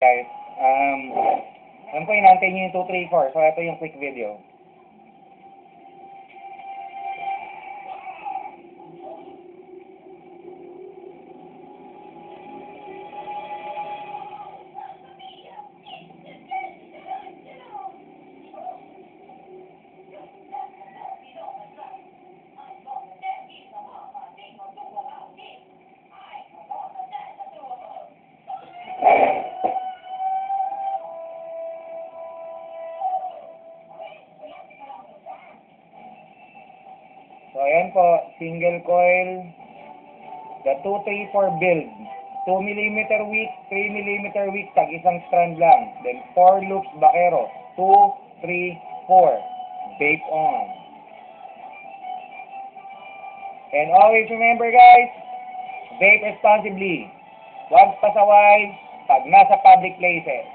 Guys, alam ko inaantay nyo yung 2, 3, 4. So, ito yung quick video. So, ayan po, single coil, the 234 build. 2mm wick, 3mm wick, tag isang strand lang. Then 4 loops bakero. 2, 3, 4. Vape on. And always remember guys, vape responsibly. Huwag pasaway pag nasa public places.